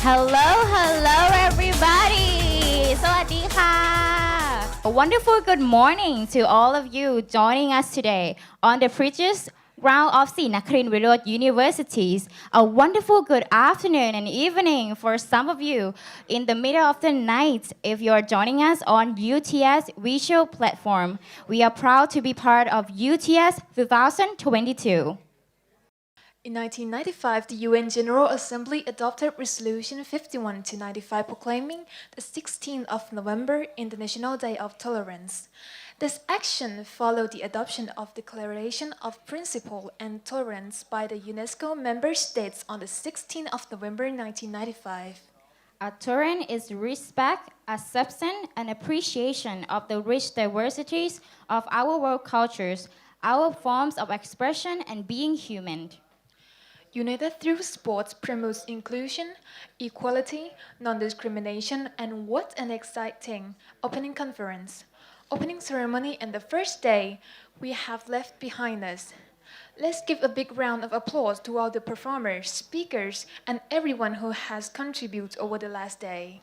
Hello, hello everybody สวัสดีค่ะ A wonderful good morning to all of you joining us today on the prestigious ground of Srinakharin Virod Universities. A wonderful good afternoon and evening for some of you in the middle of the night if you are joining us on UTS visual platform. We are proud to be part of UTS 2022. In 1995, the UN General Assembly adopted Resolution 51-95 proclaiming the 16th of November International Day of Tolerance. This action followed the adoption of Declaration of Principle and Tolerance by the UNESCO member states on the 16th of November 1995. A tolerance is respect, acceptance, and appreciation of the rich diversities of our world cultures, our forms of expression, and being human. United through sports promotes inclusion, equality, non-discrimination, and what an exciting opening conference, opening ceremony and the first day we have left behind us. Let's give a big round of applause to all the performers, speakers, and everyone who has contributed over the last day.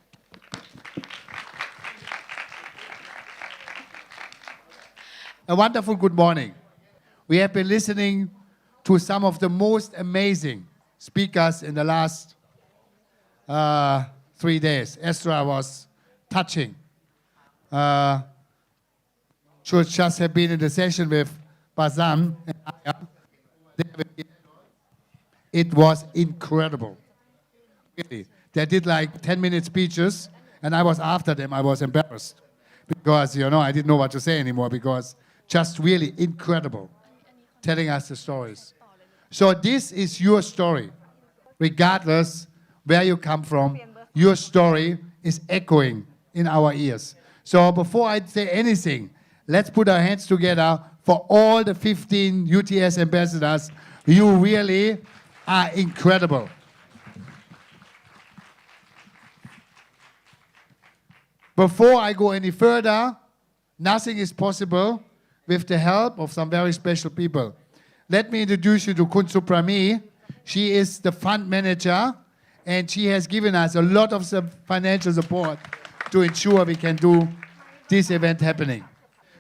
A wonderful good morning. We have been listening to some of the most amazing speakers in the last 3 days. Estra was touching. Should just have been in the session with Bazan and Aya. It was incredible. Really. They did like 10-minute speeches, and I was after them. I was embarrassed because, I didn't know what to say anymore because just really incredible. Telling us the stories. So this is your story. Regardless where you come from, your story is echoing in our ears. So before I say anything, let's put our hands together for all the 15 UTS ambassadors. You really are incredible. Before I go any further, nothing is possible with the help of some very special people. Let me introduce you to Kun Suprami. She is the fund manager, and she has given us a lot of financial support to ensure we can do this event happening.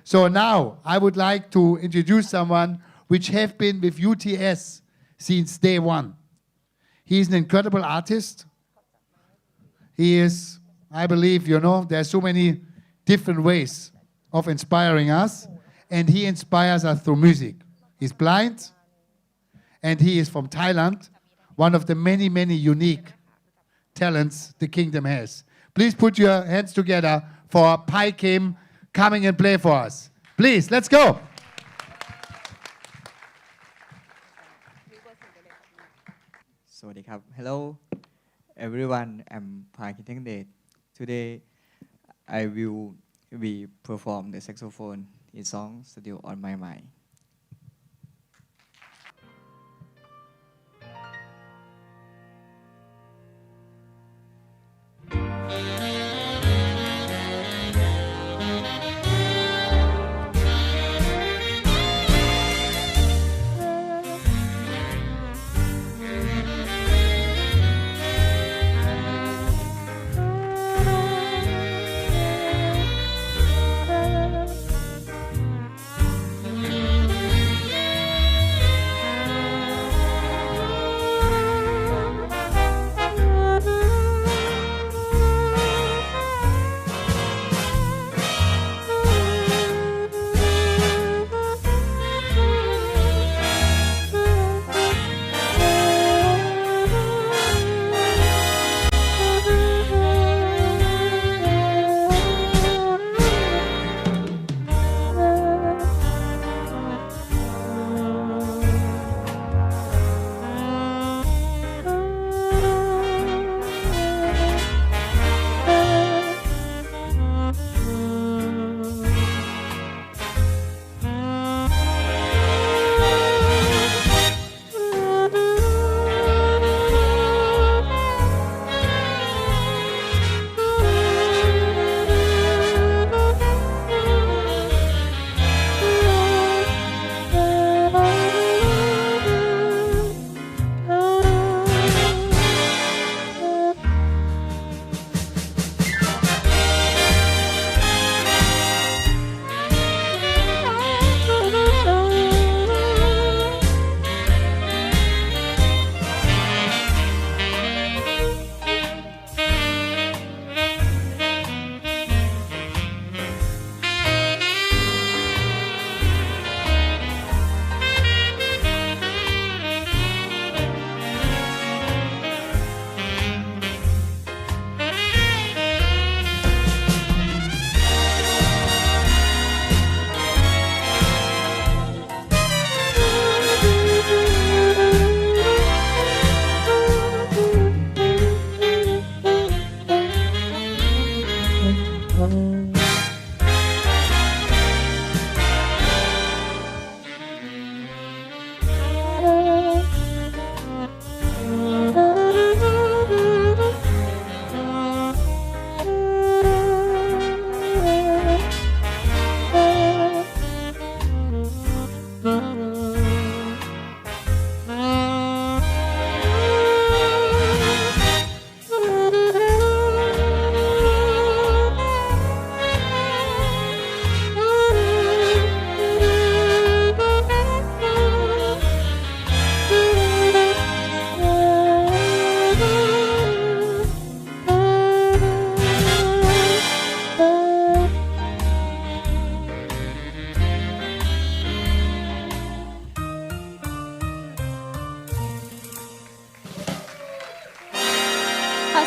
So now I would like to introduce someone which have been with UTS since day one. He is an incredible artist. He is, I believe, there are so many different ways of inspiring us. And he inspires us through music. He's blind, and he is from Thailand, one of the many, many unique talents the kingdom has. Please put your hands together for Pai Kim coming and play for us. Please, let's go. Hello, everyone. I'm Pai Kim. Today, I will be perform the saxophone. His song still on my mind.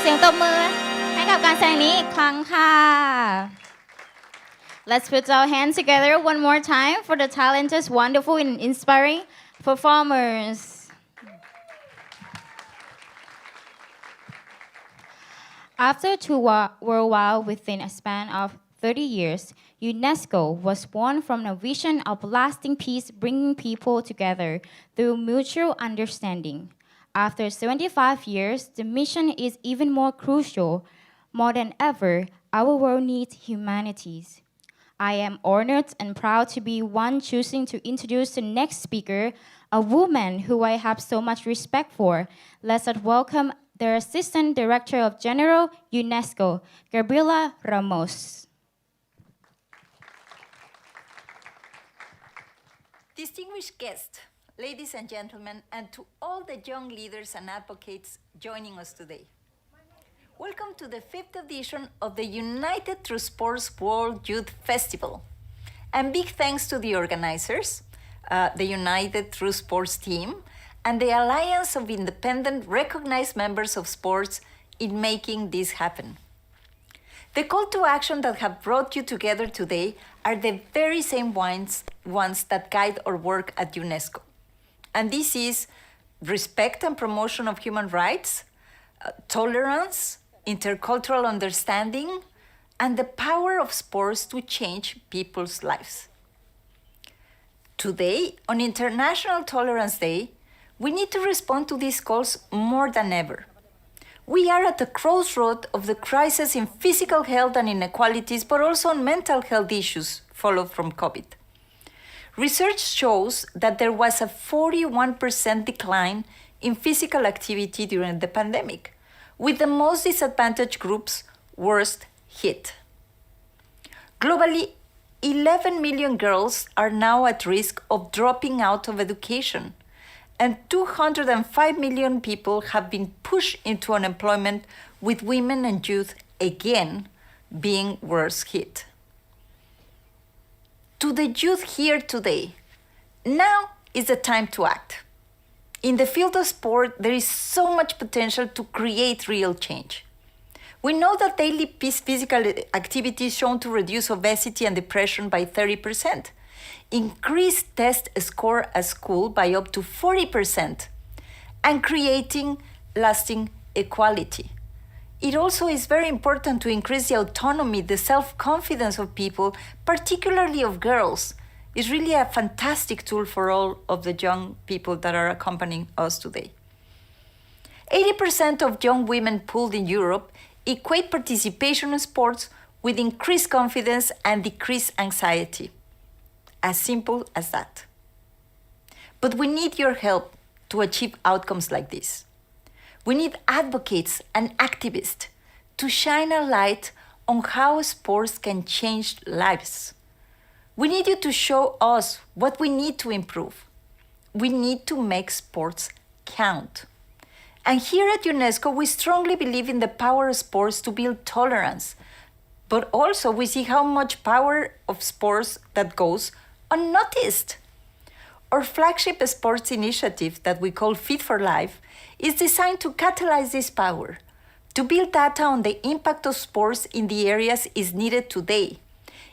เสียงตบมือให้กับการแสดงนี้อีกครั้งค่ะ Let's put our hands together one more time for the talented, wonderful, and inspiring performers. After two world wars within a span of 30 years, UNESCO was born from a vision of lasting peace, bringing people together through mutual understanding. After 75 years, the mission is even more crucial. More than ever, our world needs humanities. I am honored and proud to be one choosing to introduce the next speaker, a woman who I have so much respect for. Let's welcome the Assistant Director of General UNESCO, Gabriela Ramos. Distinguished guests, ladies and gentlemen, and to all the young leaders and advocates joining us today. Welcome to the 5th edition of the United Through Sports World Youth Festival. And big thanks to the organizers, the United Through Sports team, and the Alliance of Independent Recognized Members of Sports in making this happen. The call to action that have brought you together today are the very same ones that guide our work at UNESCO. And this is respect and promotion of human rights, tolerance, intercultural understanding, and the power of sports to change people's lives. Today, on International Tolerance Day, we need to respond to these calls more than ever. We are at the crossroad of the crisis in physical health and inequalities, but also on mental health issues followed from COVID. Research shows that there was a 41% decline in physical activity during the pandemic, with the most disadvantaged groups worst hit. Globally, 11 million girls are now at risk of dropping out of education, and 205 million people have been pushed into unemployment, with women and youth again being worst hit. To the youth here today, now is the time to act. In the field of sport, there is so much potential to create real change. We know that daily physical activity is shown to reduce obesity and depression by 30%, increase test score at school by up to 40%, and creating lasting equality. It also is very important to increase the autonomy, the self-confidence of people, particularly of girls. It's really a fantastic tool for all of the young people that are accompanying us today. 80% of young women polled in Europe equate participation in sports with increased confidence and decreased anxiety. As simple as that. But we need your help to achieve outcomes like this. We need advocates and activists to shine a light on how sports can change lives. We need you to show us what we need to improve. We need to make sports count. And here at UNESCO, we strongly believe in the power of sports to build tolerance. But also we see how much power of sports that goes unnoticed. Our flagship sports initiative that we call Fit for Life is designed to catalyze this power, to build data on the impact of sports in the areas is needed today,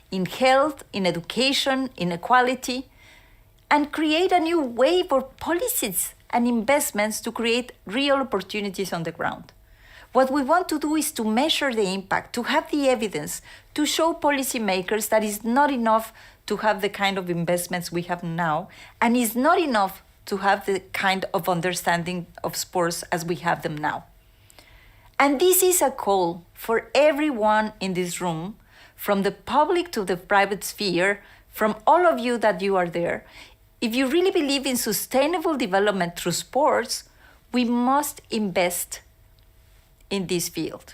in health, in education, in equality, and create a new wave of policies and investments to create real opportunities on the ground. What we want to do is to measure the impact, to have the evidence, to show policymakers that it's not enough to have the kind of investments we have now, and it's not enough to have the kind of understanding of sports as we have them now. And this is a call for everyone in this room, from the public to the private sphere, from all of you that you are there. If you really believe in sustainable development through sports, we must invest in this field.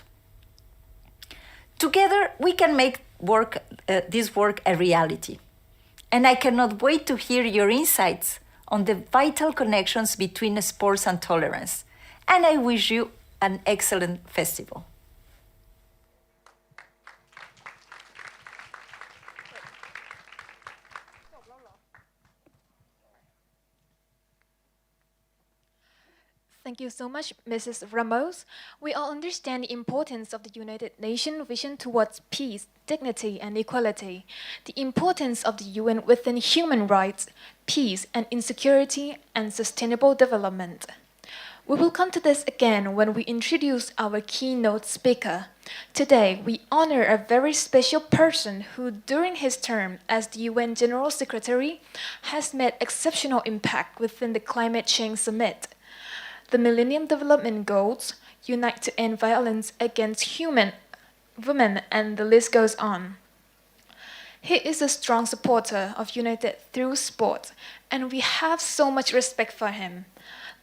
Together, we can make this work a reality. And I cannot wait to hear your insights on the vital connections between sports and tolerance. And I wish you an excellent festival. Thank you so much, Mrs. Ramos. We all understand the importance of the United Nations vision towards peace, dignity, and equality, the importance of the UN within human rights, peace and insecurity, and sustainable development. We will come to this again when we introduce our keynote speaker. Today, we honor a very special person who, during his term as the UN General Secretary, has made exceptional impact within the Climate Change Summit. The Millennium Development Goals unite to end violence against women, and the list goes on. He is a strong supporter of United through sport, and we have so much respect for him.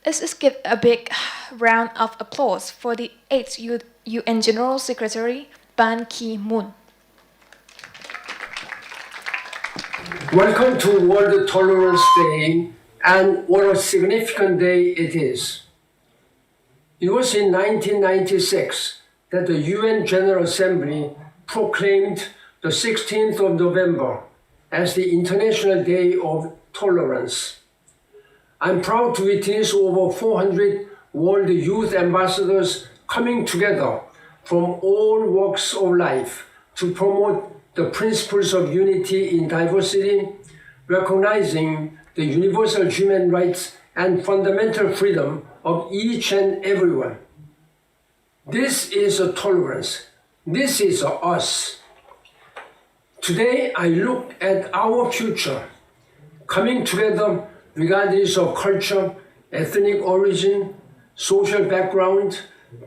Let's just give a big round of applause for the 8th UN General Secretary, Ban Ki-moon. Welcome to World Tolerance Day, and what a significant day it is. It was in 1996 that the UN General Assembly proclaimed the 16th of November as the International Day of Tolerance. I'm proud to witness over 400 World Youth Ambassadors coming together from all walks of life to promote the principles of unity in diversity, recognizing the universal human rights and fundamental freedom of each and everyone. This is a tolerance. This is a us. Today, I look at our future, coming together regardless of culture, ethnic origin, social background,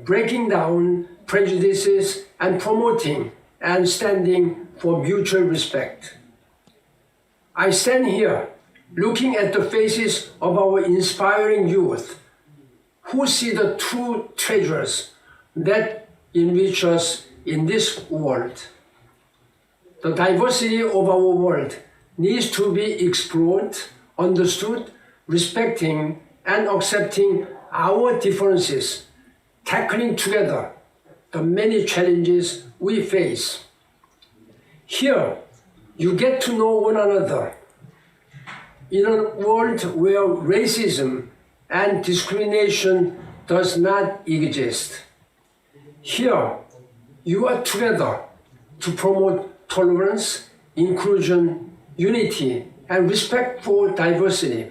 breaking down prejudices and promoting and standing for mutual respect. I stand here looking at the faces of our inspiring youth who see the true treasures that enrich us in this world. The diversity of our world needs to be explored, understood, respecting and accepting our differences, tackling together the many challenges we face. Here, you get to know one another. In a world where racism and discrimination does not exist. Here, you are together to promote tolerance, inclusion, unity, and respect for diversity.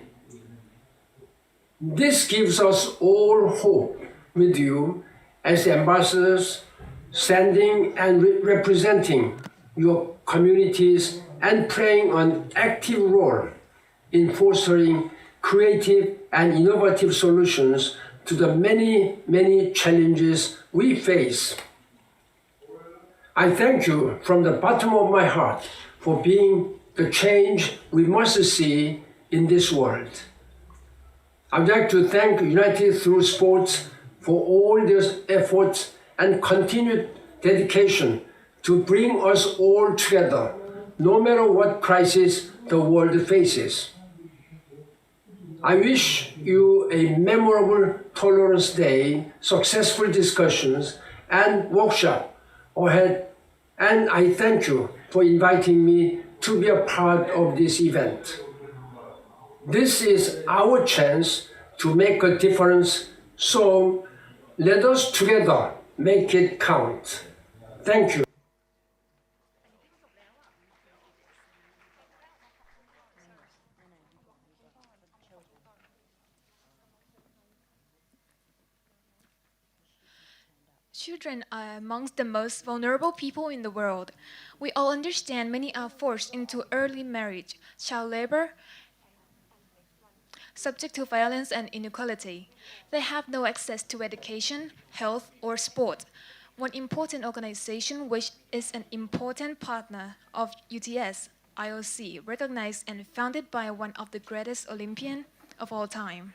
This gives us all hope with you as ambassadors, standing and representing your communities and playing an active role in fostering creative and innovative solutions to the many, many challenges we face. I thank you from the bottom of my heart for being the change we must see in this world. I'd like to thank United Through Sports for all their efforts and continued dedication to bring us all together, no matter what crisis the world faces. I wish you a memorable Tolerance Day, successful discussions and workshop ahead, and I thank you for inviting me to be a part of this event. This is our chance to make a difference, so let us together make it count. Thank you. Children are amongst the most vulnerable people in the world. We all understand many are forced into early marriage, child labor, subject to violence and inequality. They have no access to education, health, or sport. One important organization which is an important partner of UTS, IOC, recognized and founded by one of the greatest Olympians of all time.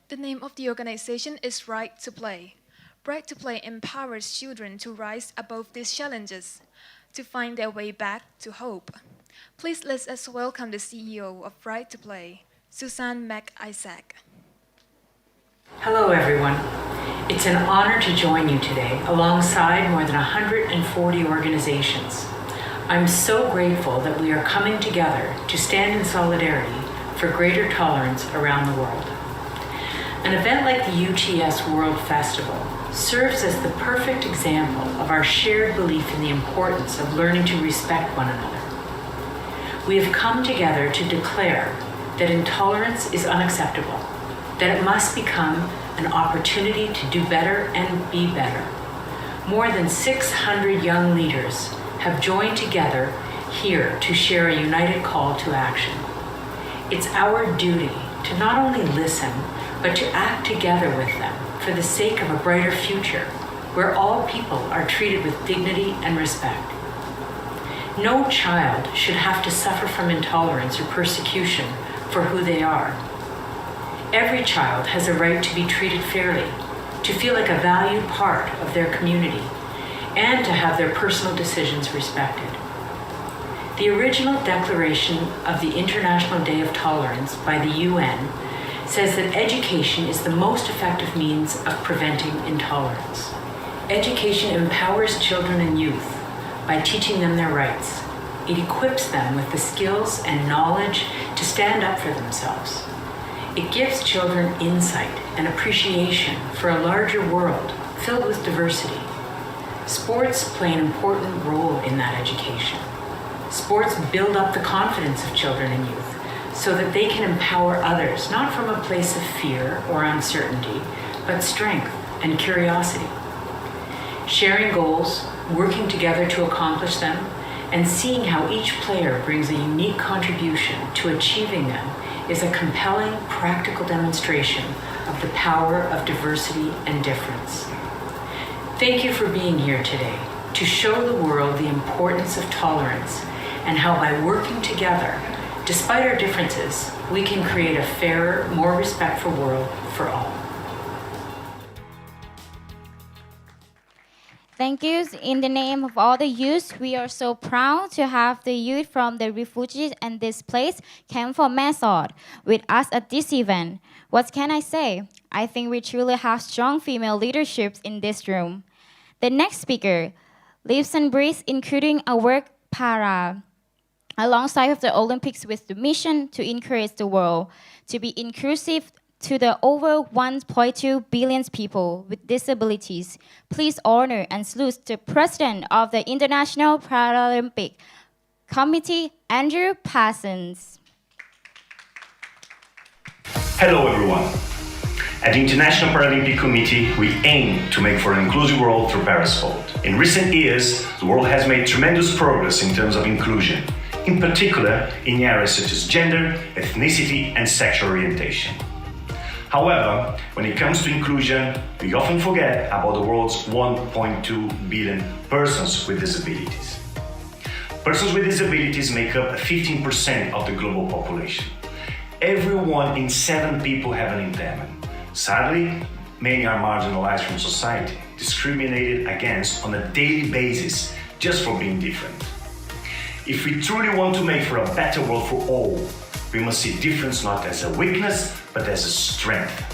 The name of the organization is Right to Play. Right to Play empowers children to rise above these challenges, to find their way back to hope. Please let us welcome the CEO of Right to Play, Susan McIsaac. Hello everyone. It's an honor to join you today alongside more than 140 organizations. I'm so grateful that we are coming together to stand in solidarity for greater tolerance around the world. An event like the UTS World Festival serves as the perfect example of our shared belief in the importance of learning to respect one another. We have come together to declare that intolerance is unacceptable, that it must become an opportunity to do better and be better. More than 600 young leaders have joined together here to share a united call to action. It's our duty to not only listen, but to act together with them for the sake of a brighter future where all people are treated with dignity and respect. No child should have to suffer from intolerance or persecution for who they are. Every child has a right to be treated fairly, to feel like a valued part of their community, and to have their personal decisions respected. The original declaration of the International Day of Tolerance by the UN says that education is the most effective means of preventing intolerance. Education empowers children and youth by teaching them their rights. It equips them with the skills and knowledge to stand up for themselves. It gives children insight and appreciation for a larger world filled with diversity. Sports play an important role in that education. Sports build up the confidence of children and youth so that they can empower others, not from a place of fear or uncertainty, but strength and curiosity. Sharing goals, working together to accomplish them, and seeing how each player brings a unique contribution to achieving them is a compelling, practical demonstration of the power of diversity and difference. Thank you for being here today to show the world the importance of tolerance and how by working together, despite our differences, we can create a fairer, more respectful world for all. Thank you. In the name of all the youth, we are so proud to have the youth from the refugees and displaced camp from Masot with us at this event. What can I say? I think we truly have strong female leaderships in this room. The next speaker lives and breathes including our work para, alongside of the Olympics with the mission to encourage the world to be inclusive to the over 1.2 billion people with disabilities. Please honor and salute the President of the International Paralympic Committee, Andrew Parsons. Hello everyone. At the International Paralympic Committee, we aim to make for an inclusive world through parasport. In recent years, the world has made tremendous progress in terms of inclusion, in particular in areas such as gender, ethnicity, and sexual orientation. However, when it comes to inclusion, we often forget about the world's 1.2 billion persons with disabilities. Persons with disabilities make up 15% of the global population. Every 1 in 7 people have an impairment. Sadly, many are marginalized from society, discriminated against on a daily basis just for being different. If we truly want to make for a better world for all, we must see difference not as a weakness, but as a strength.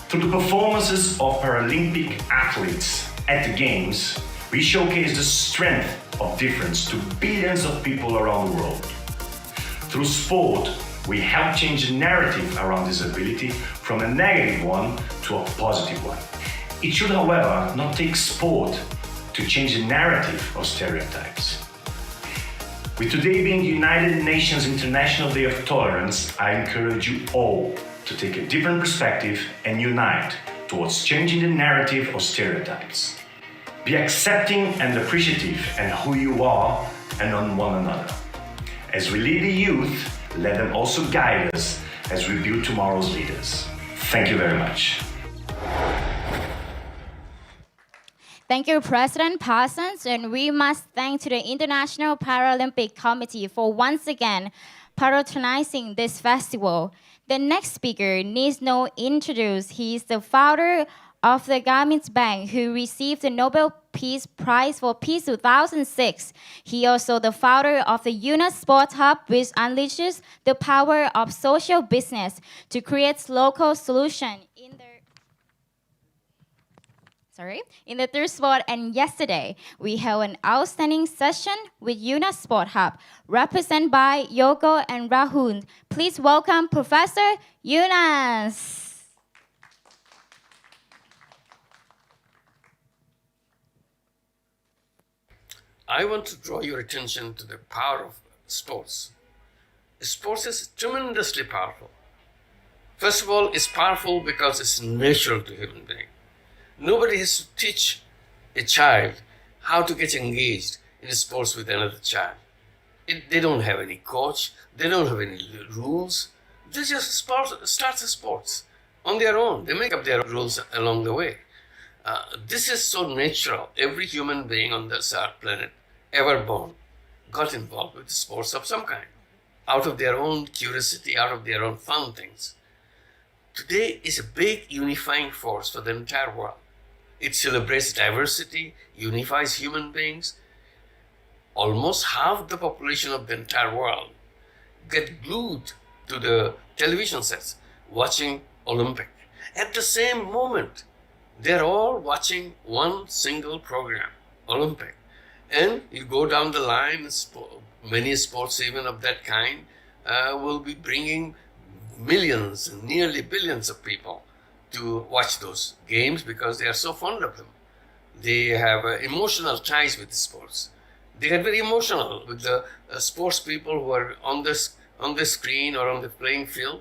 Through the performances of Paralympic athletes at the Games, we showcase the strength of difference to billions of people around the world. Through sport, we help change the narrative around disability from a negative one to a positive one. It should, however, not take sport to change the narrative of stereotypes. With today being United Nations International Day of Tolerance, I encourage you all to take a different perspective and unite towards changing the narrative of stereotypes. Be accepting and appreciative in who you are and on one another. As we lead the youth, let them also guide us as we build tomorrow's leaders. Thank you very much. Thank you, President Parsons, and we must thank to the International Paralympic Committee for once again patronizing this festival. The next speaker needs no introduce. He is the founder of the Garment Bank, who received the Nobel Peace Prize for Peace 2006. He also the founder of the UNESCO Sport Hub, which unleashes the power of social business to create local solutions in the third sport. And yesterday, we held an outstanding session with UNESCO Sport Hub, represented by Yoko and Rahul. Please welcome Professor Yunus. I want to draw your attention to the power of sports. Sports is tremendously powerful. First of all, it's powerful because it's natural to human being. Nobody has to teach a child how to get engaged in sports with another child. They don't have any coach. They don't have any rules. They just start the sports on their own. They make up their rules along the way. This is so natural. Every human being on this planet ever born got involved with sports of some kind, out of their own curiosity, out of their own fun things. Today is a big unifying force for the entire world. It celebrates diversity, unifies human beings. Almost half the population of the entire world get glued to the television sets watching Olympic. At the same moment, they're all watching one single program, Olympic. And you go down the line, many sports even of that kind will be bringing millions and nearly billions of people to watch those games because they are so fond of them. They have emotional ties with the sports. They get very emotional with the sports people who are on the screen or on the playing field.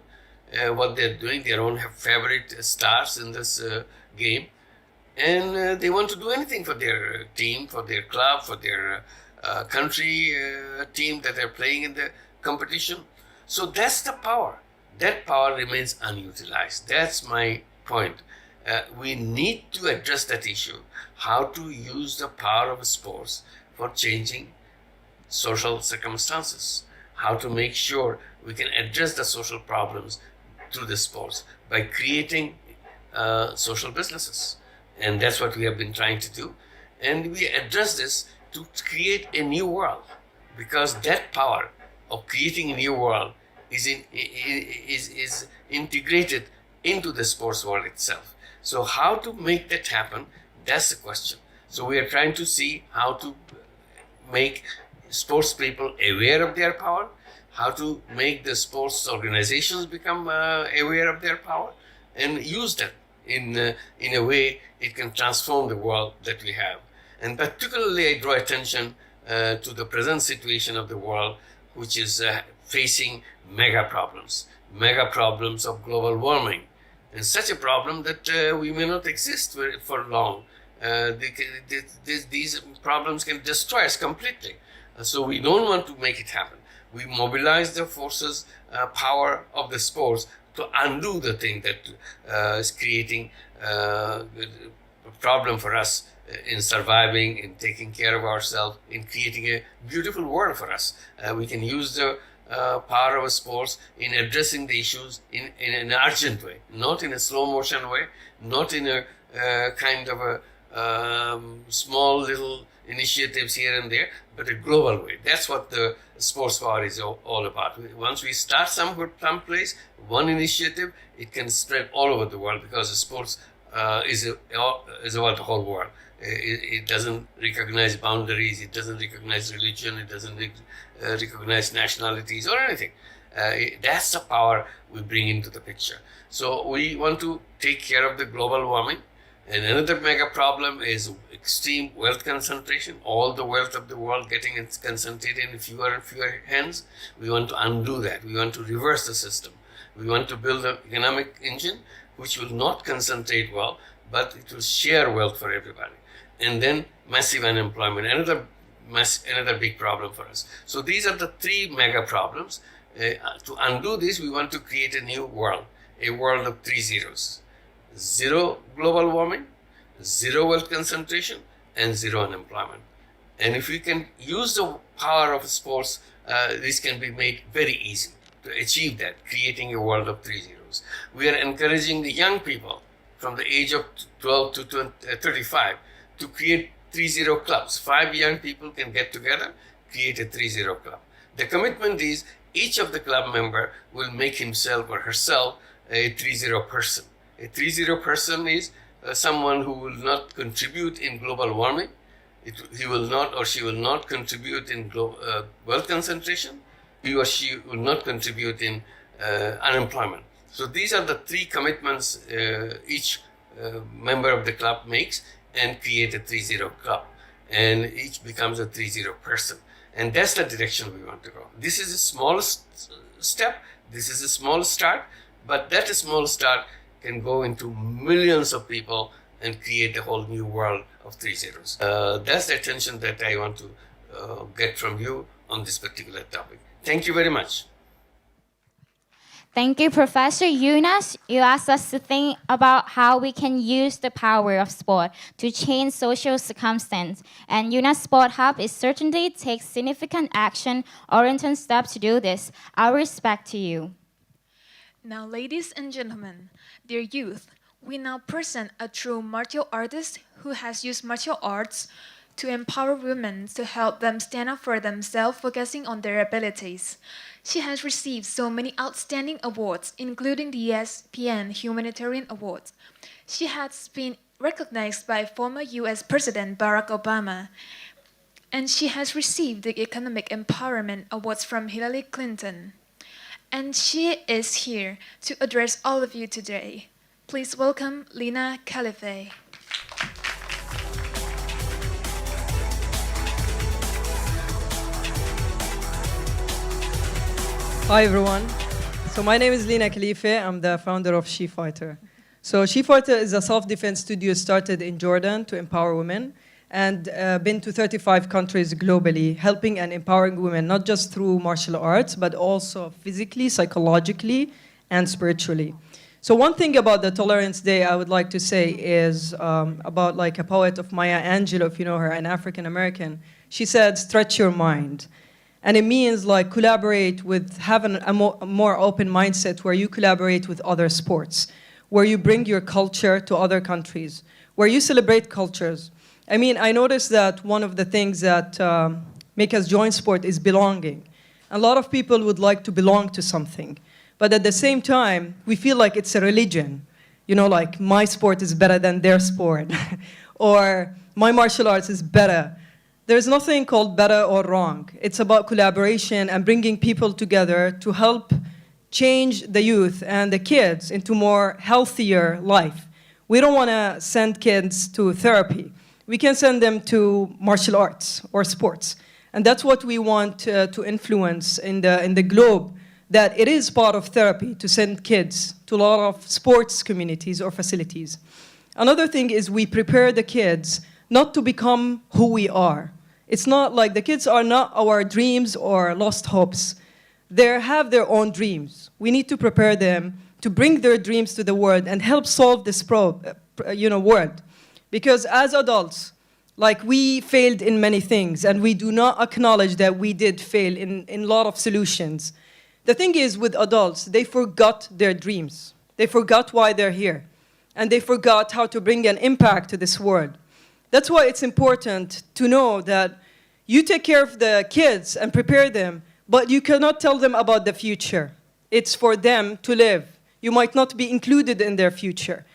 What they're doing, they don't have favorite stars in this game, and they want to do anything for their team, for their club, for their country team that they're playing in the competition. So that's the power. That power remains unutilized. That's my point. We need to address that issue, how to use the power of sports for changing social circumstances, how to make sure we can address the social problems through the sports by creating social businesses. And that's what we have been trying to do. And we address this to create a new world, because that power of creating a new world is integrated into the sports world itself. So how to make that happen, that's the question. So we are trying to see how to make sports people aware of their power, how to make the sports organizations become aware of their power, and use that in a way it can transform the world that we have. And particularly I draw attention to the present situation of the world, which is facing mega problems of global warming, and such a problem that we may not exist for long. These problems can destroy us completely. So we don't want to make it happen. We mobilize the forces, power of the sports to undo the thing that is creating a problem for us in surviving, in taking care of ourselves, in creating a beautiful world for us. We can use the power of sports in addressing the issues in an urgent way, not in a slow motion way, not in a kind of a small little initiatives here and there, but a global way. That's what the sports power is all about. Once we start someplace, one initiative, it can spread all over the world, because the sports is about the whole world. It doesn't recognize boundaries, it doesn't recognize religion, it doesn't recognize nationalities or anything. That's the power we bring into the picture. So we want to take care of the global warming. And another mega problem is extreme wealth concentration. All the wealth of the world getting concentrated in fewer and fewer hands. We want to undo that. We want to reverse the system. We want to build an economic engine which will not concentrate wealth, but it will share wealth for everybody. And then massive unemployment, another big problem for us. So these are the three mega problems. To undo this, we want to create a new world, a world of 3 zeros. 0 global warming, 0 wealth concentration, and 0 unemployment. And if we can use the power of sports, this can be made very easy to achieve that, creating a world of 3 zeros. We are encouraging the young people from the age of 12 to 35 to create 3-0 clubs. 5 young people can get together, create a 3-0 club. The commitment is each of the club member will make himself or herself a 3-0 person. A 3-0 person is someone who will not contribute in global warming. He will not or she will not contribute in wealth concentration. He or she will not contribute in unemployment. So these are the 3 commitments each member of the club makes, and create a 3-0 club. and each becomes a 3-0 person. And that's the direction we want to go. This is a small step, this is a small start, but that small start can go into millions of people and create a whole new world of 3 zeros. That's the attention that I want to get from you on this particular topic. Thank you very much. Thank you, Professor Yunus. You asked us to think about how we can use the power of sport to change social circumstance. And Yunus Sport Hub is certainly takes significant action-oriented steps to do this. Our respect to you. Now, ladies and gentlemen, dear youth, we now present a true martial artist who has used martial arts to empower women to help them stand up for themselves, focusing on their abilities. She has received so many outstanding awards, including the ESPN Humanitarian Award. She has been recognized by former US President Barack Obama, and she has received the Economic Empowerment Awards from Hillary Clinton. And she is here to address all of you today. Please welcome Lina Khalife. Hi everyone. So my name is Lina Khalife. I'm the founder of She Fighter. So She Fighter is a self-defense studio started in Jordan to empower women and been to 35 countries globally, helping and empowering women not just through martial arts, but also physically, psychologically, and spiritually. So one thing about the Tolerance Day I would like to say is about like a poet of Maya Angelou, if you know her, an African American. She said, stretch your mind. And it means like collaborate with, having a more open mindset where you collaborate with other sports, where you bring your culture to other countries, where you celebrate cultures. I mean, I noticed that one of the things that make us join sport is belonging. A lot of people would like to belong to something, but at the same time, we feel like it's a religion. You know, like my sport is better than their sport, or my martial arts is better. There's nothing called better or wrong. It's about collaboration and bringing people together to help change the youth and the kids into more healthier life. We don't want to send kids to therapy. We can send them to martial arts or sports. And that's what we want to influence in the globe, that it is part of therapy to send kids to a lot of sports communities or facilities. Another thing is we prepare the kids not to become who we are. It's not like the kids are not our dreams or lost hopes. They have their own dreams. We need to prepare them to bring their dreams to the world and help solve this world. Because as adults, like we failed in many things and we do not acknowledge that we did fail in a lot of solutions. The thing is with adults, they forgot their dreams. They forgot why they're here. And they forgot how to bring an impact to this world. That's why it's important to know that you take care of the kids and prepare them, but you cannot tell them about the future. It's for them to live. You might not be included in their future.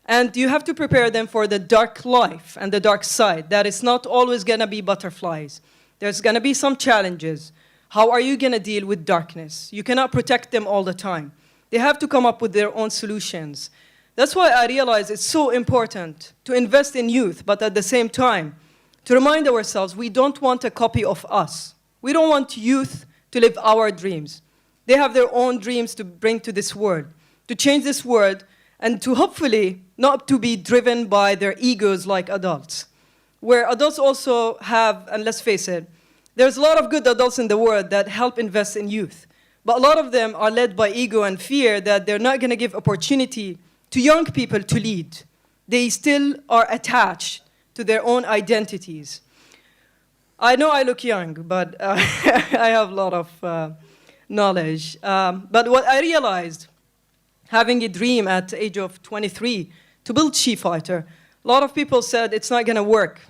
And you have to prepare them for the dark life and the dark side, that it's not always going to be butterflies. There's going to be some challenges. How are you going to deal with darkness? You cannot protect them all the time. They have to come up with their own solutions. That's why I realize it's so important to invest in youth, but at the same time, to remind ourselves we don't want a copy of us. We don't want youth to live our dreams. They have their own dreams to bring to this world, to change this world, and to hopefully not to be driven by their egos like adults. Where adults also have, and let's face it, there's a lot of good adults in the world that help invest in youth. But a lot of them are led by ego and fear that they're not going to give opportunity to young people to lead. They still are attached to their own identities. I know I look young, but I have a lot of knowledge. But what I realized, having a dream at the age of 23 to build She Fighter, a lot of people said it's not going to work.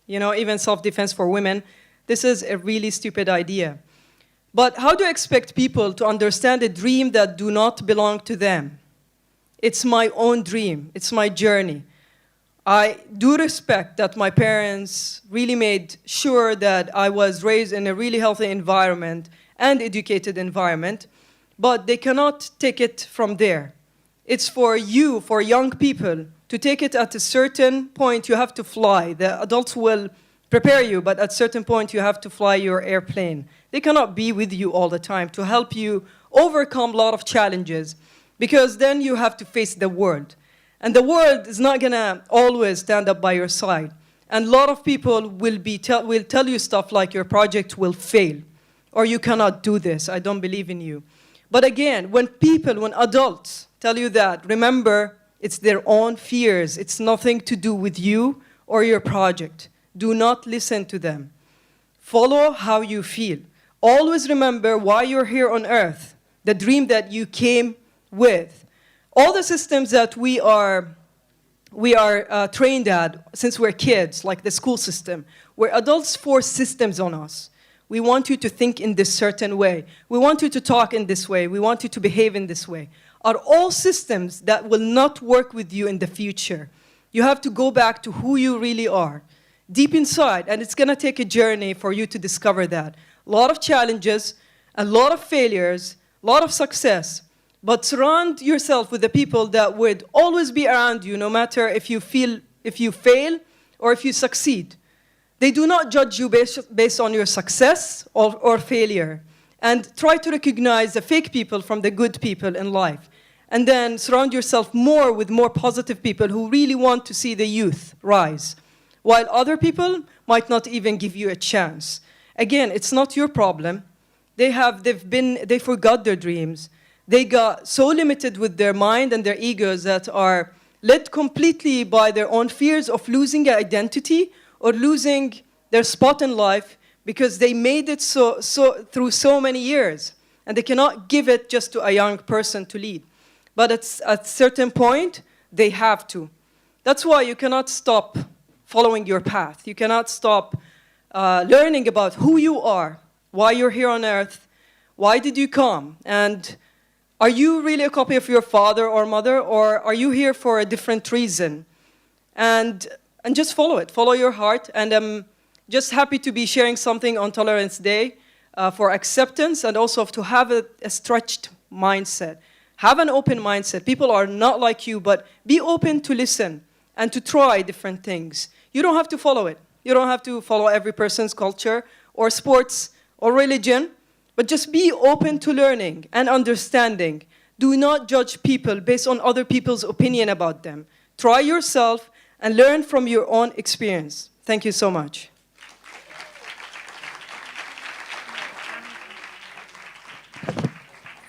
You know, even self-defense for women, this is a really stupid idea. But how do I expect people to understand a dream that do not belong to them? It's my own dream. It's my journey. I do respect that my parents really made sure that I was raised in a really healthy environment and educated environment, but they cannot take it from there. It's for you, for young people, to take it at a certain point. You have to fly. The adults will prepare you, but at certain point you have to fly your airplane. They cannot be with you all the time to help you overcome a lot of challenges, because then you have to face the world. And the world is not gonna always stand up by your side. And a lot of people will tell you stuff like your project will fail, or you cannot do this, I don't believe in you. But again, when adults tell you that, remember, it's their own fears. It's nothing to do with you or your project. Do not listen to them. Follow how you feel. Always remember why you're here on earth, the dream that you came with. All the systems that we are trained at since we're kids, like the school system, where adults force systems on us. We want you to think in this certain way. We want you to talk in this way. We want you to behave in this way. Are all systems that will not work with you in the future. You have to go back to who you really are, deep inside, and it's gonna take a journey for you to discover that. A lot of challenges, a lot of failures, a lot of success, but surround yourself with the people that would always be around you, no matter if you fail or if you succeed. They do not judge you based on your success or failure. And try to recognize the fake people from the good people in life. And then surround yourself more with more positive people who really want to see the youth rise, while other people might not even give you a chance. Again, it's not your problem. They forgot their dreams. They got so limited with their mind and their egos that are led completely by their own fears of losing an identity or losing their spot in life, because they made it through so many years, and they cannot give it just to a young person to lead. But at a certain point, they have to. That's why you cannot stop following your path. You cannot stop learning about who you are, why you're here on earth, why did you come, and are you really a copy of your father or mother, or are you here for a different reason? And just follow it, follow your heart, and I'm just happy to be sharing something on Tolerance Day for acceptance, and also to have a stretched mindset. Have an open mindset. People are not like you, but be open to listen and to try different things. You don't have to follow it. You don't have to follow every person's culture or sports or religion, but just be open to learning and understanding. Do not judge people based on other people's opinion about them. Try yourself and learn from your own experience. Thank you so much.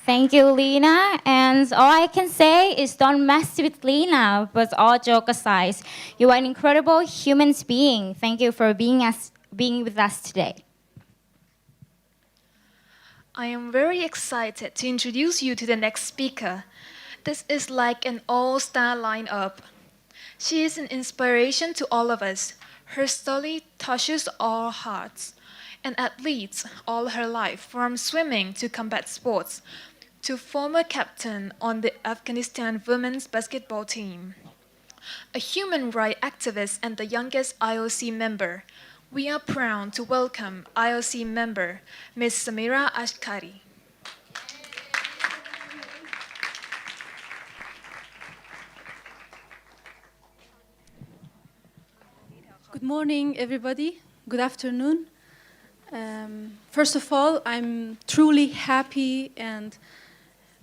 Thank you, Lena. And all I can say is don't mess with Lena, but all joke aside, you are an incredible human being. Thank you for being with us today. I am very excited to introduce you to the next speaker. This is like an all-star lineup. She is an inspiration to all of us. Her story touches our hearts. An athlete all her life, from swimming to combat sports, to former captain on the Afghanistan women's basketball team. A human rights activist and the youngest IOC member. We are proud to welcome IOC member Ms. Samira Ashkari. Good morning, everybody. Good afternoon. First of all, I'm truly happy and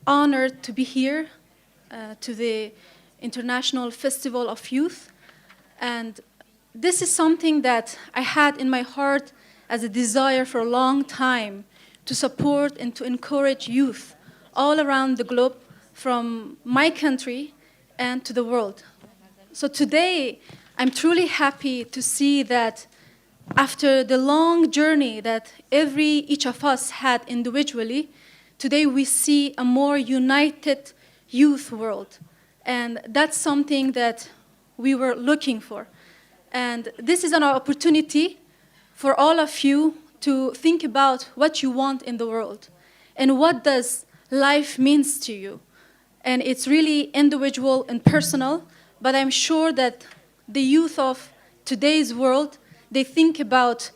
honored to be here to the International Festival of Youth. And this is something that I had in my heart as a desire for a long time, to support and to encourage youth all around the globe, from my country and to the world. So today, I'm truly happy to see that after the long journey that each of us had individually, today we see a more united youth world. And that's something that we were looking for. And this is an opportunity for all of you to think about what you want in the world and what does life means to you. And it's really individual and personal, but I'm sure that the youth of today's world, they think about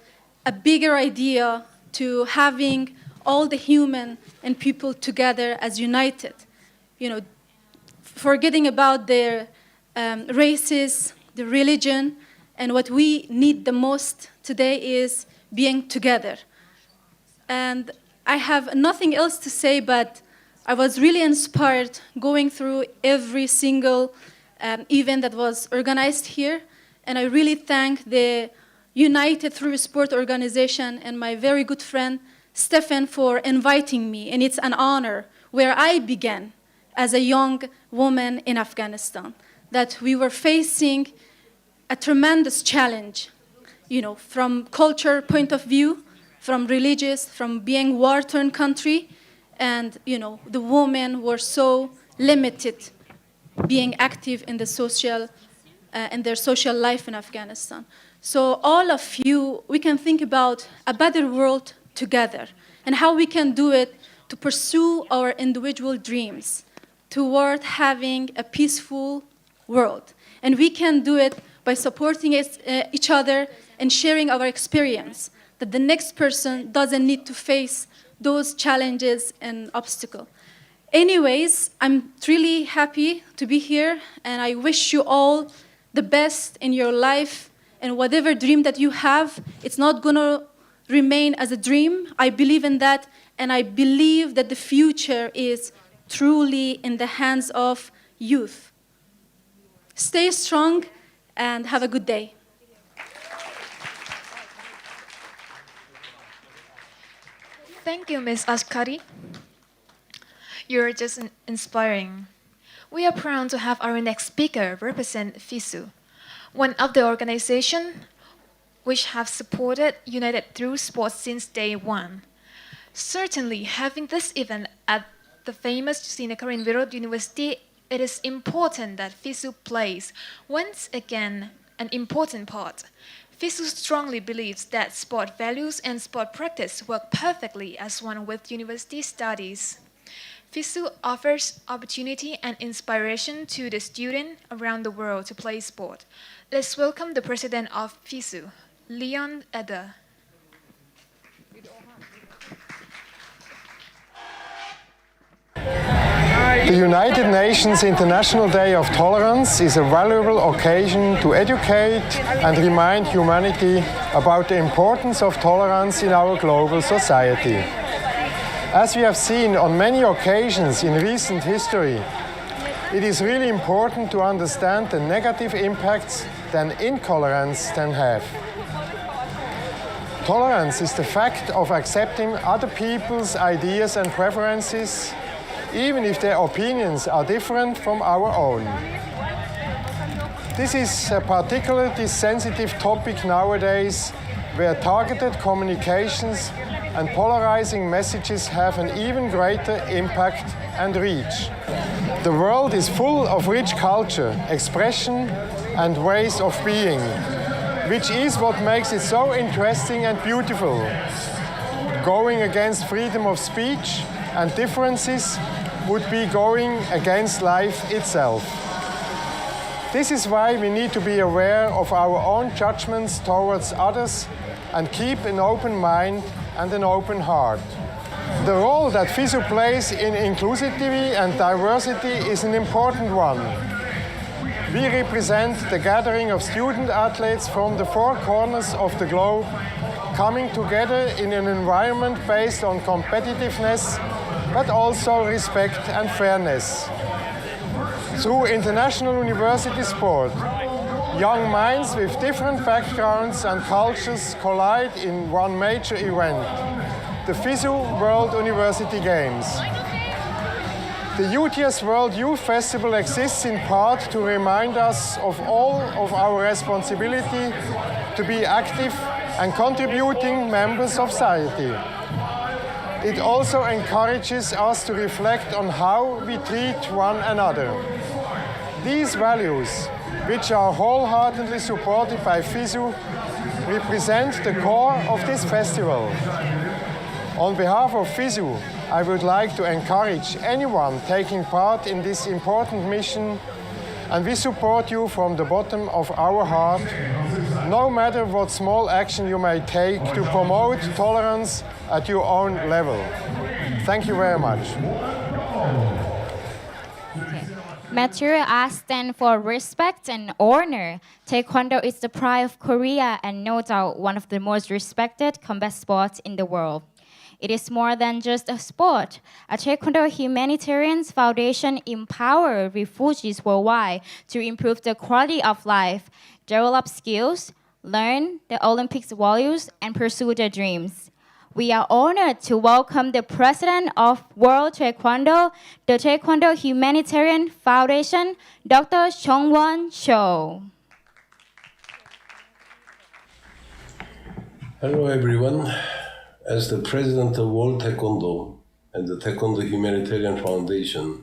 a bigger idea to having all the human and people together as united. You know, forgetting about their races, the religion, and what we need the most today is being together. And I have nothing else to say, but I was really inspired going through every single event that was organized here. And I really thank the United Through Sport organization and my very good friend, Stefan, for inviting me. And it's an honor where I began as a young woman in Afghanistan, that we were facing a tremendous challenge, from culture point of view, from religious, from being war-torn country, and the women were so limited being active in the social, in their social life in Afghanistan. So all of you, we can think about a better world together and how we can do it to pursue our individual dreams toward having a peaceful world. And we can do it by supporting each other and sharing our experience, that the next person doesn't need to face those challenges and obstacles. Anyways, I'm really happy to be here, and I wish you all the best in your life, and whatever dream that you have, it's not going to remain as a dream. I believe in that, and I believe that the future is truly in the hands of youth. Stay strong and have a good day. Thank you, Ms. Ashkari. You're just inspiring. We are proud to have our next speaker represent FISU, one of the organizations which have supported United Through Sports since day one. Certainly, having this event at the famous Srinagar University, it is important that FISU plays, once again, an important part. FISU strongly believes that sport values and sport practice work perfectly as one with university studies. FISU offers opportunity and inspiration to the students around the world to play sport. Let's welcome the president of FISU, Leon Eder. The United Nations International Day of Tolerance is a valuable occasion to educate and remind humanity about the importance of tolerance in our global society. As we have seen on many occasions in recent history, it is really important to understand the negative impacts that intolerance can have. Tolerance is the fact of accepting other people's ideas and preferences, even if their opinions are different from our own. This is a particularly sensitive topic nowadays, where targeted communications and polarizing messages have an even greater impact and reach. The world is full of rich culture, expression, and ways of being, which is what makes it so interesting and beautiful. Going against freedom of speech and differences would be going against life itself. This is why we need to be aware of our own judgments towards others and keep an open mind and an open heart. The role that FISU plays in inclusivity and diversity is an important one. We represent the gathering of student athletes from the four corners of the globe, coming together in an environment based on competitiveness, but also respect and fairness. Through international university sport, young minds with different backgrounds and cultures collide in one major event, the FISU World University Games. The UTS World Youth Festival exists in part to remind us of all of our responsibility to be active and contributing members of society. It also encourages us to reflect on how we treat one another. These values, which are wholeheartedly supported by FISU, represent the core of this festival. On behalf of FISU, I would like to encourage anyone taking part in this important mission, and we support you from the bottom of our heart, no matter what small action you may take to promote tolerance at your own level. Thank you very much. Okay. Material arts stand for respect and honor. Taekwondo is the pride of Korea and no doubt one of the most respected combat sports in the world. It is more than just a sport. A Taekwondo Humanitarian Foundation empowers refugees worldwide to improve the quality of life, develop skills, learn the Olympics values, and pursue their dreams. We are honored to welcome the president of World Taekwondo, the Taekwondo Humanitarian Foundation, Dr. Chongwon Cho. Hello everyone. As the president of World Taekwondo and the Taekwondo Humanitarian Foundation,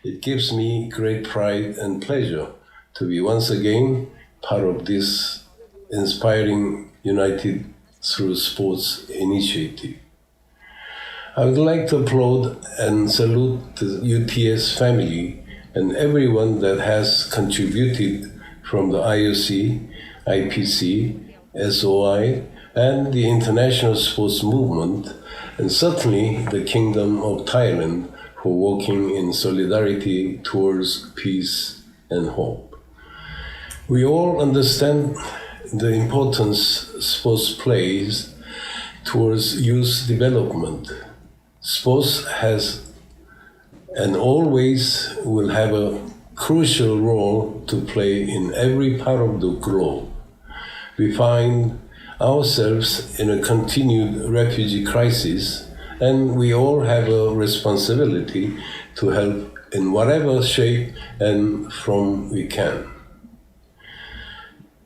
it gives me great pride and pleasure to be once again part of this inspiring United Through Sports initiative. I would like to applaud and salute the UTS family and everyone that has contributed from the IOC, IPC, SOI, and the international sports movement, and certainly the Kingdom of Thailand for working in solidarity towards peace and hope. We all understand the importance sports plays towards youth development. Sports has and always will have a crucial role to play in every part of the globe. We find ourselves in a continued refugee crisis, and we all have a responsibility to help in whatever shape and form we can.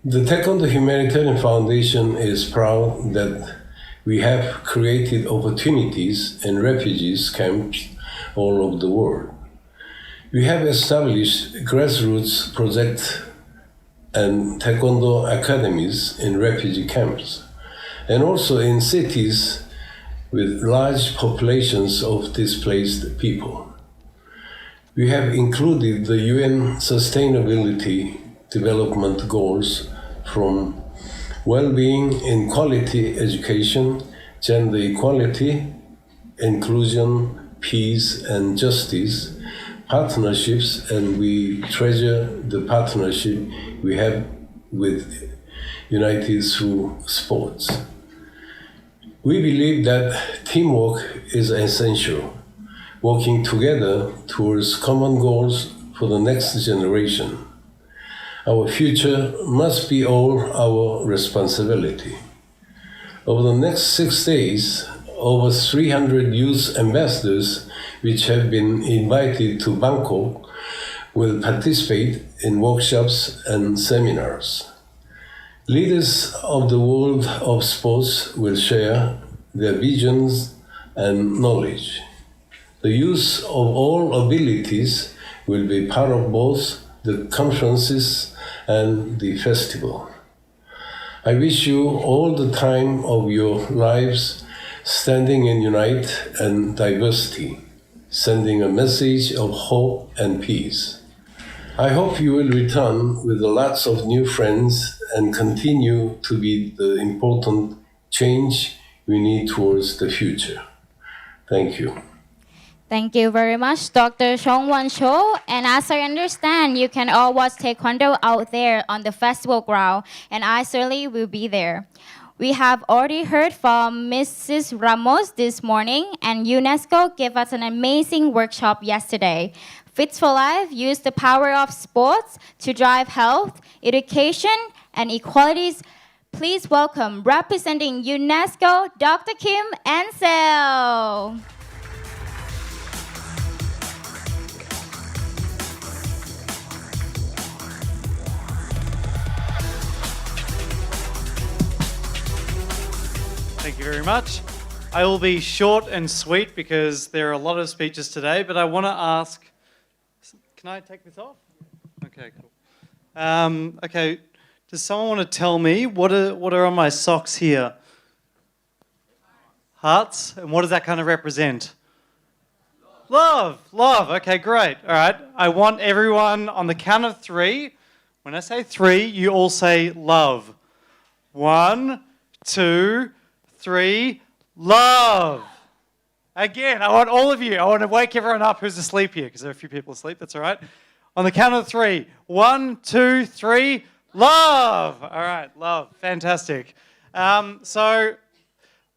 The Taekwondo Humanitarian Foundation is proud that we have created opportunities in refugees camps all over the world. We have established grassroots projects and Taekwondo academies in refugee camps, and also in cities with large populations of displaced people. We have included the UN Sustainability Development Goals from well-being in quality education, gender equality, inclusion, peace and justice, partnerships, and we treasure the partnership we have with United Through Sports. We believe that teamwork is essential, working together towards common goals for the next generation. Our future must be all our responsibility. Over the next 6 days, over 300 youth ambassadors, which have been invited to Bangkok, will participate in workshops and seminars. Leaders of the world of sports will share their visions and knowledge. The youth of all abilities will be part of both the conferences and the festival. I wish you all the time of your lives standing in unite and diversity, sending a message of hope and peace. I hope you will return with lots of new friends and continue to be the important change we need towards the future. Thank you. Thank you very much, Dr. Chongwon Cho. And as I understand, you can all watch Taekwondo out there on the festival ground, and I certainly will be there. We have already heard from Mrs. Ramos this morning, and UNESCO gave us an amazing workshop yesterday. Fit for Life used the power of sports to drive health, education, and equalities. Please welcome, representing UNESCO, Dr. Kim Ansel. Thank you very much. I will be short and sweet because there are a lot of speeches today, but I want to ask, can I take this off? Okay, cool. Okay, does someone want to tell me what are on my socks here? Hearts? And what does that kind of represent? Love. Okay, great. All right. I want everyone on the count of 3. When I say 3, you all say love. 1, 2, 3, love. Again, I want all of you. I want to wake everyone up who's asleep here, because there are a few people asleep. That's all right. On the count of three. 1, 2, 3. Love. All right, love. Fantastic. So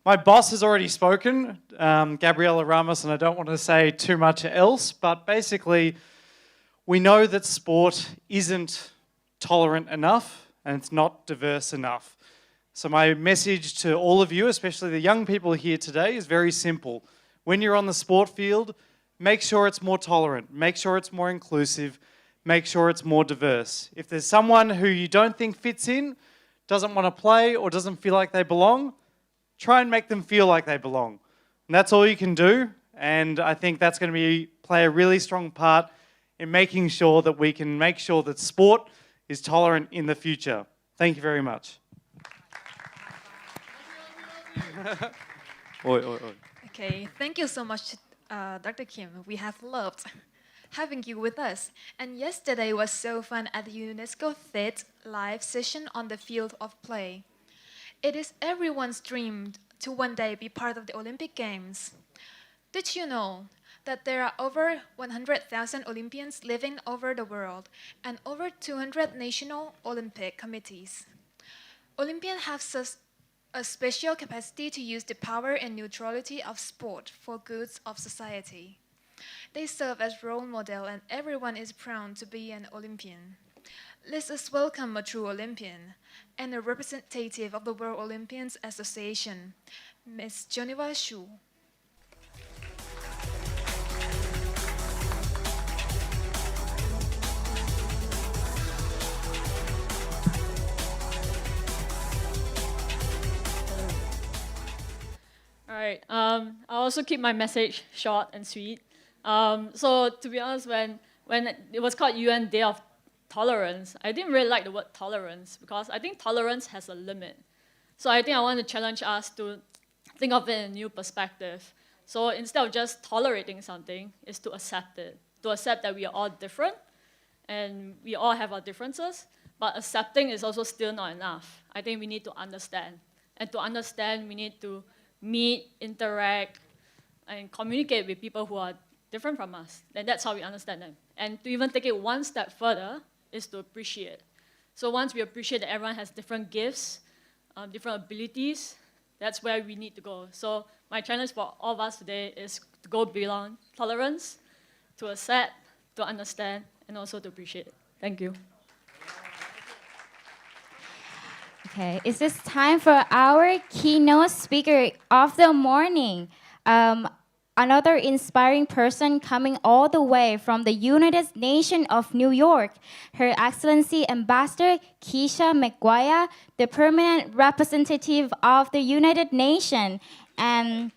my boss has already spoken, Gabriela Ramos, and I don't want to say too much else, but basically we know that sport isn't tolerant enough and it's not diverse enough. So my message to all of you, especially the young people here today, is very simple. When you're on the sport field, make sure it's more tolerant, make sure it's more inclusive, make sure it's more diverse. If there's someone who you don't think fits in, doesn't want to play or doesn't feel like they belong, try and make them feel like they belong. And that's all you can do, and I think that's going to play a really strong part in making sure that we can make sure that sport is tolerant in the future. Thank you very much. Oi, oi, oi. Okay, thank you so much, Dr. Kim. We have loved having you with us. And yesterday was so fun at the UNESCO Fit live session on the field of play. It is everyone's dream to one day be part of the Olympic Games. Did you know that there are over 100,000 Olympians living over the world and over 200 national Olympic committees? Olympians have a special capacity to use the power and neutrality of sport for goods of society. They serve as role model and everyone is proud to be an Olympian. Let us welcome a true Olympian and a representative of the World Olympians Association, Ms. Geneva Xu. All right. I'll also keep my message short and sweet. So to be honest, when it was called UN Day of Tolerance, I didn't really like the word tolerance because I think tolerance has a limit. So I think I want to challenge us to think of it in a new perspective. So instead of just tolerating something, is to accept it. To accept that we are all different and we all have our differences, but accepting is also still not enough. I think we need to understand. And to understand, we need to meet, interact, and communicate with people who are different from us. And that's how we understand them. And to even take it one step further is to appreciate. So once we appreciate that everyone has different gifts, different abilities, that's where we need to go. So my challenge for all of us today is to go beyond tolerance, to accept, to understand, and also to appreciate. Thank you. Okay, it's just time for our keynote speaker of the morning. Another inspiring person coming all the way from the United Nations of New York, Her Excellency Ambassador Keisha McGuire, the permanent representative of the United Nations and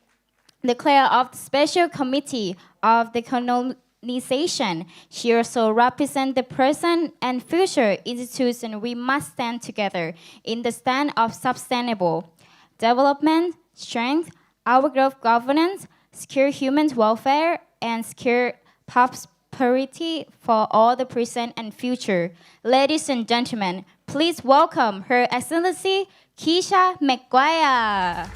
the chair of the Special Committee of the Colonization. She also represents the present and future institutions we must stand together in the stand of sustainable development, strength, our growth governance, secure human welfare, and secure prosperity for all the present and future. Ladies and gentlemen, please welcome Her Excellency Keisha McGuire.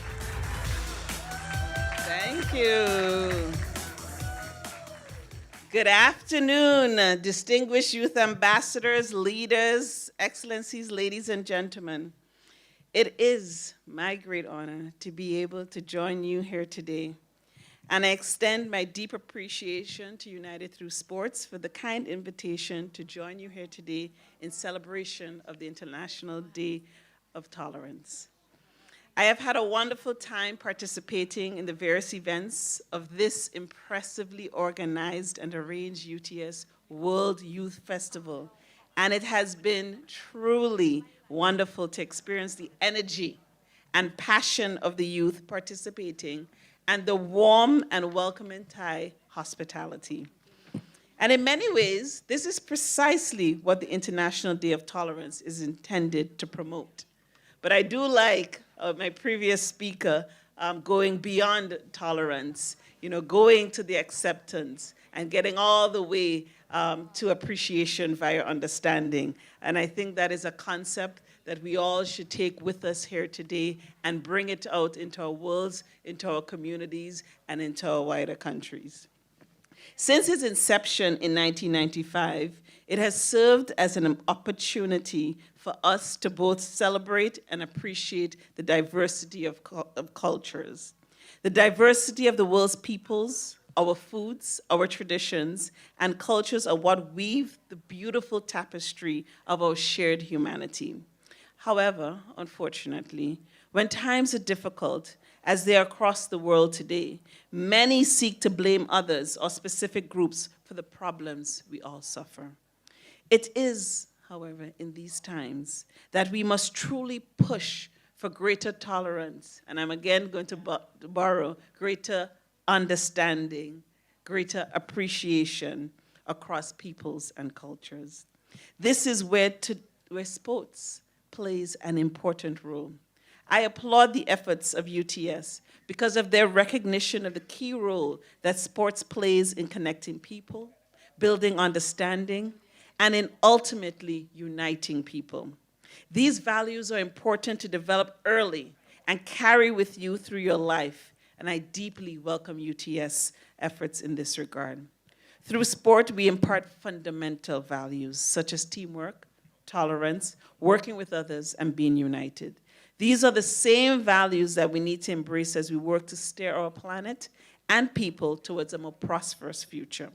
Thank you. Good afternoon, distinguished youth ambassadors, leaders, excellencies, ladies and gentlemen. It is my great honor to be able to join you here today. And I extend my deep appreciation to United Through Sports for the kind invitation to join you here today in celebration of the International Day of Tolerance. I have had a wonderful time participating in the various events of this impressively organized and arranged UTS World Youth Festival. And it has been truly wonderful to experience the energy and passion of the youth participating and the warm and welcoming Thai hospitality. And in many ways, this is precisely what the International Day of Tolerance is intended to promote. But I do like my previous speaker going beyond tolerance, going to the acceptance and getting all the way to appreciation via understanding. And I think that is a concept that we all should take with us here today and bring it out into our worlds, into our communities, and into our wider countries. Since its inception in 1995, It has served as an opportunity for us to both celebrate and appreciate the diversity of cultures. The diversity of the world's peoples, our foods, our traditions, and cultures are what weave the beautiful tapestry of our shared humanity. However, unfortunately, when times are difficult, as they are across the world today, many seek to blame others or specific groups for the problems we all suffer. It is, however, in these times that we must truly push for greater tolerance, and I'm again going to borrow greater understanding, greater appreciation across peoples and cultures. This is where sports plays an important role. I applaud the efforts of UTS because of their recognition of the key role that sports plays in connecting people, building understanding, and in ultimately uniting people. These values are important to develop early and carry with you through your life, and I deeply welcome UTS efforts in this regard. Through sport, we impart fundamental values such as teamwork, tolerance, working with others, and being united. These are the same values that we need to embrace as we work to steer our planet and people towards a more prosperous future.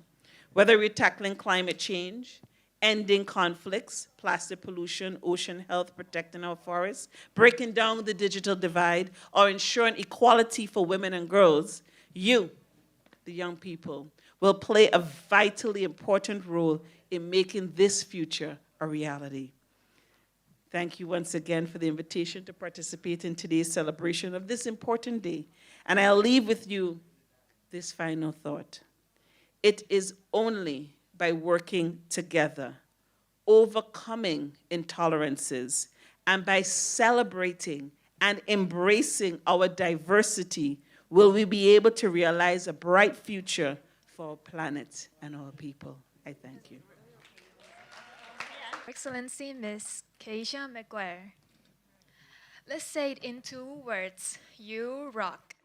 Whether we're tackling climate change, ending conflicts, plastic pollution, ocean health, protecting our forests, breaking down the digital divide, or ensuring equality for women and girls, you, the young people, will play a vitally important role in making this future a reality. Thank you once again for the invitation to participate in today's celebration of this important day. And I'll leave with you this final thought. It is only by working together, overcoming intolerances, and by celebrating and embracing our diversity will we be able to realize a bright future for our planet and our people. I thank you. Excellency Ms. Keisha McGuire. Let's say it in 2 words. You rock.